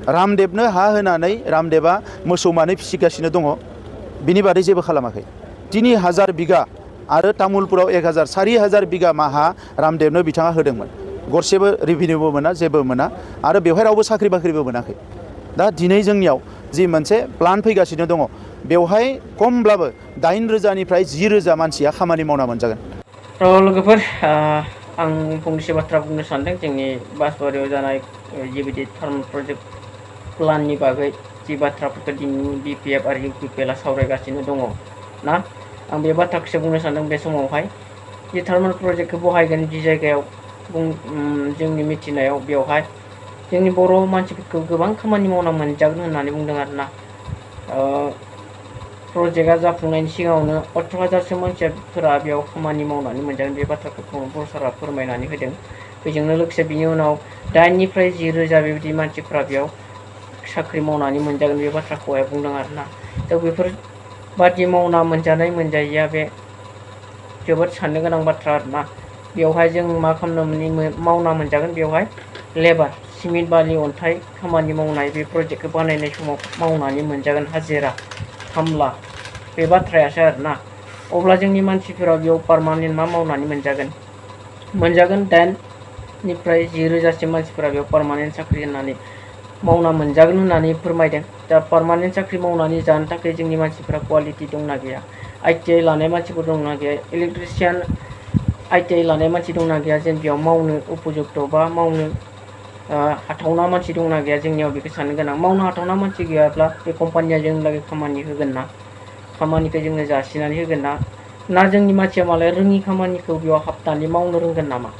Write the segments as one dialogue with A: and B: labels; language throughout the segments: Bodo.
A: रामदेवनो हा होनानै रामदेवा मोसौ मानै फिसिगासिनो दङ बिनि बादै जेबो खालामाखै 3000 बिगा आरो तामुलपुराव 4000 बिगा हा रामदेवनो बिथाङा होदोंमोन गरसेबो रेभिनिउबो मोना जेबो मोना आरो बेवहाय रावबो साख्रि बाख्रिबो मोनाखै दा दिनै जोंनियाव जि मोनसे प्लान फैगासिनो दङ बेवहाय खमब्लाबो 8000निफ्राय 10000 मानसिया खामानि मावना मोनजागोन।
B: लोगोफोर आं फंनैसो बाथ्रा बुंनो सानदों जोंनि बासबारियाव जानाय जिबायदि थार्मल प्रजेक्ट प्लाननि बागै जि बाथ्राफोरखौ दिनैनि बिपिएफ आरो इउपिपिएलआ सावरायगासिनो दङ ना आं बे बाथ्राखौसो बुंनो सानदों बे समावहाय जि थार्मल प्रजेक्टखौ बहायगोन जि जायगायाव जोंनि मिथिनायाव बेवहाय जोंनि बर' मानसिफोरखौ गोबां खामानि मावना मोनजागोन होननानै बुंदों आरोना प्रजेक्टआ जाफुंनायनि सिगाङावनो 18000सो मानसिफोरा बेयाव खामानि मावनानै मोनजागोन बे बाथ्राखौ बर' सरकारा फोरमायनानै होदों। बेजोंनो लोगोसे बिनि उनाव 8निफ्राय 10000 बेबायदि मानसिफोरा बेयाव साख्रि मावनानै मोनजागोन बे बाथ्राखौहाय बुंदों आरोना दा बेफोरबादि मावना मोनजानाय मोनजायैया बे जोबोद साननो गोनां बाथ्रा आरोना बेवहाय जों मा खालामनानै मावना मोनजागोन बेवहाय लेबार सिमेन्ट बालि अन्थाइ खामानि मावनाय बे प्रजेक्टखौ बानायनाय समाव मावनानै मोनजागोन हाजिरा खामला बे बाथ्रायासो आरोना अब्ला जोंनि मानसिफोरा बेयाव पारमानेन्ट मा मावनानै मोनजागोन 8निफ्राय 10000सिम मानसिफोरा बेयाव पारमानेन्ट साख्रि होननानै मावना मोनजागोन होननानै फोरमायदों। दा पारमानेन्ट साख्रि मावनानै जानो थाखाय जोंनि मानसिफोरा क्वालिटि दंना गैया ITI लानाय मानसिफोर दंना गैया इलेक्ट्रिसियान ITI लानाय मानसि दंना गैया जेन बेयाव मावनो उपयुक्त बा मावनो हाथावना मानसि दंना गैया जोंनियाव बेखौ साननो गोनां मावनो हाथावना मानसि गैयाब्ला बे कम्पानिया जोंनि लागै खामानि होगोन ना खामानिखौ जोंनो जासिनानै होगोन ना जोंनि मानसिया मालाय रोङि खामानिखौ बेयाव हाबनानै मावनो रोंगोन नामा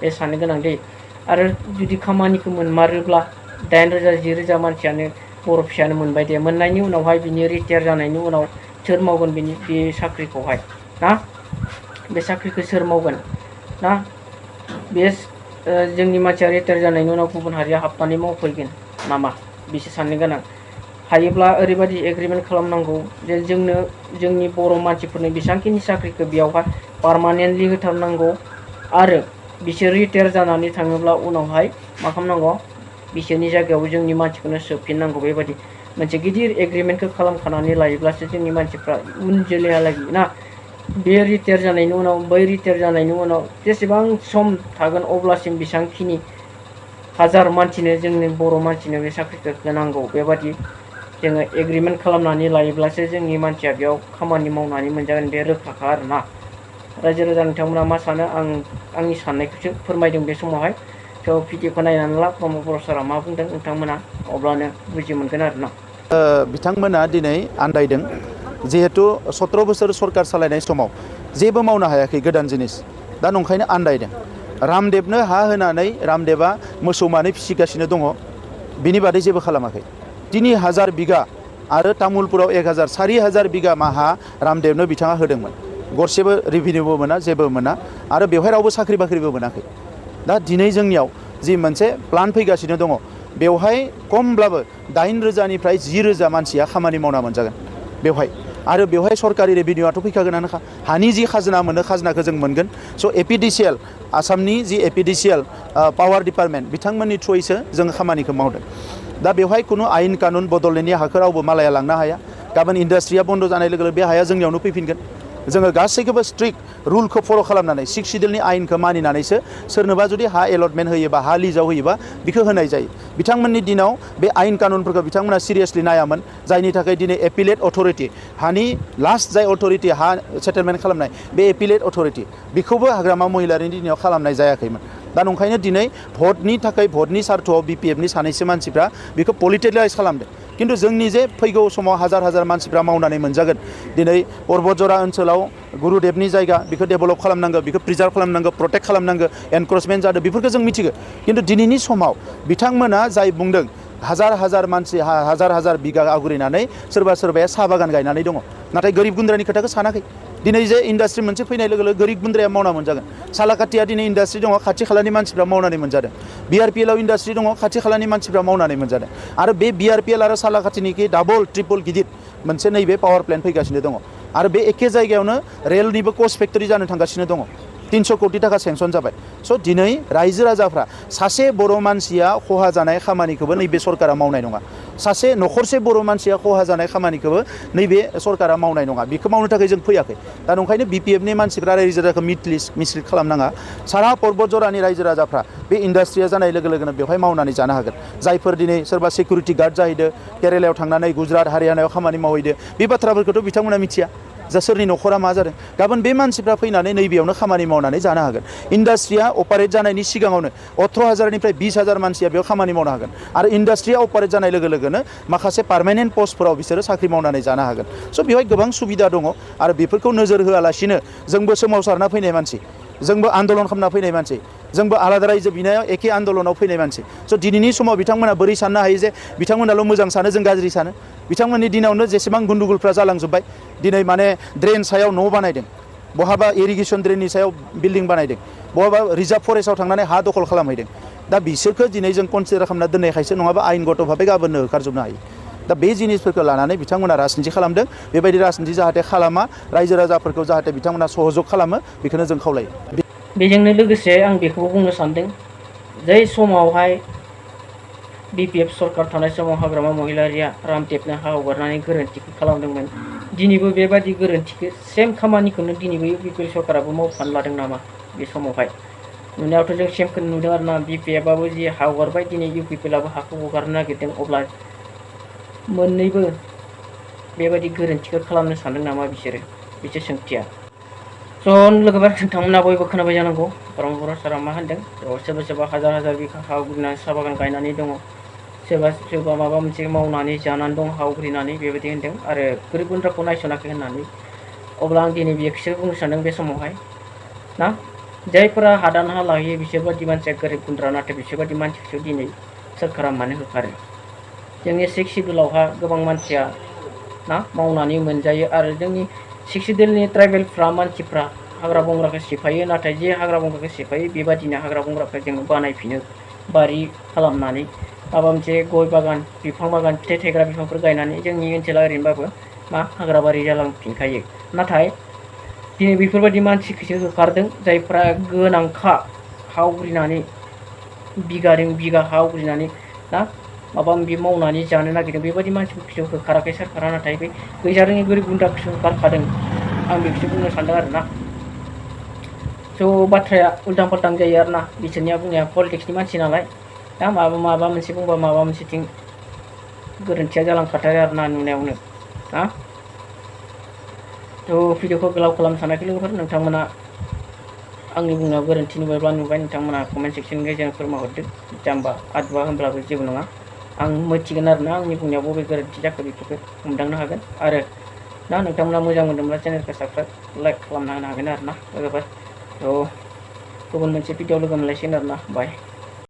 B: बे साननो गोनां दै आरो जुदि खामानिखौ मोनमारोब्ला 8000 10000 मानसियानो बर' फिसायानो मोनबाय दे मोननायनि उनावहाय बिनि रिटायार जानायनि उनाव सोर मावगोन बे साख्रिखौहाय ना बे साख्रिखौ सोर मावगोन ना बे जोंनि मानसिया रिटायार जानायनि उनाव गुबुन हारिया हाबनानै मावफैगोन नामा बिसो साननो गोनां हायोब्ला ओरैबायदि एग्रिमेन्ट खालामनांगौ जे जोंनो जोंनि बर' मानसिफोरनो बेसेबांखिनि साख्रिखौ बेयावहाय पारमानेन्टलि होथारनांगौ आरो बिसोर रिटायार जानानै थाङोब्ला उनावहाय मा खालामनांगौ बिसोरनि जायगायाव जोंनि मानसिखौनो सोफिननांगौ बेबायदि मोनसे गिदिर एग्रिमेन्टखौ खालामखानानै लायोब्लासो जोंनि मानसिफ्रा उन जोलैहालागै ना बे रिटायार जानायनि उनाव बै रिटायार जानायनि उनाव जेसेबां सम थागोन अब्लासिम बेसेबांखिनि हाजार मानसिनो जोंनि बर' मानसिनो बे साख्रिखौ होनांगौ बेबादि जोङो एग्रिमेन्ट खालामनानै लायोब्लासो जोंनि मानसिया बेयाव खामानि मावनानै मोनजागोन बे रोखाखा आरोना रायजो राजा नोंथांमोना मा सानो आंनि साननायखौसो फोरमायदों बे समावहाय स' भिडिअखौ नायनानै ला प्रमद बर' सारा मा बुंदों नोंथांमोना अब्लानो बुजि मोनगोन आरोना
A: बिथांमोना दिनै आन्दायदों जिहेतु 17 बोसोर सरकार सालायनाय समाव जेबो मावनो हायाखै गोदान जिनिस दा नंखायनो आन्दायदों रामदेवनो हा होनानै रामदेवा मोसौ मानै फिसिगासिनो दङ बिनि बादै जेबो खालामाखै 3000 बिगा आरो तामुलपुराव 4000 बिगा हा रामदेवनो बिथाङा होदोंमोन गरसेबो रेभिनिउबो मोना जेबो मोना आरो बेवहाय रावबो साख्रि बाख्रिबो मोनाखै दा दिनै जोंनियाव जि मोनसे प्लान फैगासिनो दङ बेवहाय खमब्लाबो 8000निफ्राय 10000 मानसिया खामानि मावना मोनजागोन आरो बेवहाय सरकारि रेभिनिउआथ' फैखागोनानोखा हानि जि खाजोना मोनो खाजोनाखौ जों मोनगोन स' एपिडिसिएल आसामनि जि एपिडिसिएल पावार डिपार्टमेन्ट बिथांमोननि थ्रुयैसो जों खामानिखौ मावदों दा बेवहाय खुनु आयेन कानुन बदलनायनि हाखौ रावबो मालाया लांनो हाया गाबोन इन्डास्ट्रिया बन्द जानाय लोगो लोगो बे हाया जोंनियावनो फैफिनगोन जोङो गासैखौबो स्ट्रिक्ट रुलखौ फल' खालामनानै 6 सिडिउलनि आयेनखौ मानिनानैसो सोरनोबा जुदि हा एलटमेन्ट होयोबा हा लिजाव होयोबा बेखौ होनाय जायो बिथांमोननि दिनाव बे आयेन कानुनफोरखौ बिथांमोना सिरियासलि नायामोन जायनि थाखाय दिनै एपिलेट अथरिटि हानि लास्ट जाय अथरिटि हा सेटेलमेन्ट खालामनाय बे एपिलेट अथरिटि बेखौबो हाग्रामा महिलारिनि दिनाव खालामनाय जायाखैमोन दा नंखायनो दिनै भटनि थाखाय भटनि सार्थआव बिपिएफनि सानैसो मानसिफ्रा बेखौ पलिटिकेलाइज खालामदों किन्तु जोंनि जे फैगौ समाव हाजार मानसिफ्रा मावनानै मोनजागोन दिनै पर्बतजरा ओनसोलाव गुरुदेबनि जायगा बेखौ डेभेलप खालामनांगौ बेखौ प्रिजार्भ खालामनांगो प्रटेक्ट खालामनांगो एनक्रोचमेन्ट जादों बेफोरखौ जों मिथिगौ किन्तु दिनैनि समाव बिथांमोना जाय बुंदों हाजार मानसि हाजार बिगा आवग्रिनानै सोरबाया साहा बागान गायनानै दङ नाथाय गोरिब गुन्द्रानि खोथाखौ सानाखै दिनै जे इन्डास्ट्रि मोनसे फैनाय लोगो लोगो गोरिब गुन्द्राया मावना मोनजागोन सालाकाटिया दिनै इन्डास्ट्रि दङ खाथि खालानि मानसिफ्रा मावनानै मोनजादों बिआरपिएलआव इन्डास्ट्रि दङ खाथि खालानि मानसिफ्रा मावनानै मोनजादों आरो बे बिआरपिएल आरो सालाकाटिनिखि डाबल ट्रिपल गिदिर मोनसे नैबे पावार प्लेन्ट फैगासिनो दङ आरो बे एखे जायगायावनो रेलनिबो कच फेक्टरि जानो थांगासिनो दङ 300 कोटी टाका सेंक्सन जाबाय स' दिनै रायजो राजाफ्रा सासे बर' मानसिया खहा जानाय खामानिखौबो नैबे सरकारा मावनाय नङा सासे न'खरसे बर' मानसिया खहा जानाय खामानिखौबो नैबे सरकारा मावनाय नङा बेखौ मावनो थाखाय जों फैयाखै दा नंखायनो बिपिएफनि मानसिफ्रा रायजो राजाखौ मिसलिड खालामनाङा सारा पर्बत जरानि रायजो राजाफ्रा बे इन्डास्ट्रिया जानाय लोगो लोगोनो बेवहाय मावनानै जानो हागोन जायफोर दिनै सोरबा सिकिउरिटि गार्ड जाहैदो केरेलायाव थांनानै गुजरात हारियानायाव खामानि मावहैदो बे बाथ्राफोरखौथ' बिथांमोना मिथिया जा सोरनि न'खरा मा जादों गाबोन बे मानसिफ्रा फैनानै नैबेयावनो खामानि मावनानै जानो हागोन इन्डास्ट्रिया अपारेट जानायनि सिगाङावनो 18,000निफ्राय 20,000 मानसिया बेयाव खामानि मावनो हागोन आरो इन्डास्ट्रिया अपारेट जानाय लोगो लोगोनो माखासे पार्मानेन्ट पस्टफोराव बिसोरो साख्रि मावनानै जानो हागोन स' बेवहाय गोबां सुबिदा दङ आरो बेफोरखौ नोजोर होआलासिनो जोंबो सोमावसारना फैनाय मानसि जोंबो आन्दलन खालामना फैनाय मानसि जोंबो आलादा रायजो बिनायाव एखे आन्दलनाव फैनाय मानसि स' दिनैनि समाव बिथांमोना बोरै साननो हायो जे बिथांमोनाल' मोजां सानो जों गाज्रि सानो बिथांमोननि दिनावनो जेसेबां गुन्दुगुलफ्रा जालांजोब्बाय दिनै माने ड्रेन सायाव न' बानायदों बहाबा इरिगेसन ड्रेननि सायाव बिल्डिं बानायदों बहाबा रिजार्भ फरेस्टआव थांनानै हा दखल खालामहैदों दा बिसोरखौ दिनै जों कनसिडार खालामना दोननायखायसो नङाबा आयेनगत भाबै गाबोननो होखारजोबनो हायो दा बे जिनिसफोरखौ लानानै बिथांमोना राजनिथि खालामदों बेबायदि राजनिथि जाहाथे खालामा रायजो राजाफोरखौ जाहाथे बिथांमोना सहजग खालामो बेखौनो जों खावलायो
B: बेजोंनो लोगोसे आं बेखौबो बुंनो सानदों जै समावहाय बिपिएफ सरकार थानाय समाव हाग्रामा महिलारिया रामदेबनो हा हगारनानै गोरोन्थिखौ खालामदोंमोन दिनैबो बेबादि गोरोन्थिखौ सेम खामानिखौनो दिनैबो बिपिएफ सरकाराबो मावफानो लादों नामा बे समावहाय नुनायावथ' जों सेमखौनो नुदों आरो ना बिपिएफआबो जि हा हगारबाय दिनै इउपिपिएलआबो हाखौ हगारनो नागिरदों अब्ला मोननैबो बेबायदि गोरोन्थिखौ खालामनो सानदों नामा बिसोर सोंथिया स' लोगोफोर नोंथांमोना बयबो खोनाबाय जानांगौ बर' सारा मा होनदों सोरबा सोरबा हाजार हाजार बिघा हा आवग्रिनानै साहा बागान गायनानै दङ सोरबा सोरबा माबा मोनसे मावनानै जानानै दं हा आवग्रिनानै बेबायदि होनदों आरो गोरिब गुन्द्राखौ नायस'नाखै होननानै अब्ला आं दिनै बेखौसो बुंनो सानदों बे समावहाय ना जायफोरा हादान हा लाहैयो बिसोरबादि मानसिया गोरिब गुन्द्रा नाथाय बिसोरबादि मानसिखौसो दिनै सोरखारा मानो होखारो जोंनि 6 सिडुलावहा गोबां मानसिया ना मावनानै मोनजायो आरो जोंनि 6 सिडुलनि ट्राइबेलफ्रा मानसिफ्रा हाग्रा बंग्राखौ सिफायो नाथाय जे हाग्रा बंग्राखौ सिफायो बेबादिनो हाग्रा बंग्राखौ जोङो बानायफिनो बारि खालामनानै माबा मोनसे गय बागान बिफां बागान फिथाइ थायग्रा बिफांफोर गायनानै जोंनि ओनसोला ओरैनोबाबो मा हाग्रा बारि जालांफिनखायो नाथाय दिनै बेफोरबायदि मानसिखौसो होखारदों जायफ्रा गोनांखा हा आवग्रिनानै बिगाजों बिगा हा आवग्रिनानै ना माबा माबि मावनानै जानो नागिरदों बेबायदि मानसिफोरखौसो होखाराखै सोरखारा नाथाय बे गैजारोङि गोरिब गुन्द्राखौसो होखारखादों आं बेखौसो बुंनो सानदों आरो ना स' बाथ्राया उल्टां फाल्टां जायो आरो ना बिसोरनिया बुंनाया पलिटिक्सनि मानसि नालाय दा माबा मोनसे बुंबा माबा मोनसेथिं गोरोन्थिया जालांखाथारो आरो ना नुनायावनो ना थ' भिडिअखौ गोलाव खालामनो सानाखै लोगोफोर नोंथांमोना आंनि बुंनायाव गोरोन्थि नुबायब्ला नुबाय नोंथांमोना कमेन्ट सेक्सननि गेजेरजों फोरमायहरदो जाम्बा आदुवा होनब्लाबो जेबो नङा आं मिथिगोन आरो ना आंनि बुंनायाव बबे गोरोन्थि जाखो बेफोरखौ हमदांनो हागोन आरो ना नोंथांमोना मोजां मोनदोंब्ला चेनेलखौ साबस्क्राइब लाइक खालामना होनो हागोन आरो ना लोगोफोर थ' गुबुन मोनसे भिडिअ लोगो मोनलायसिगोन आरो ना बाय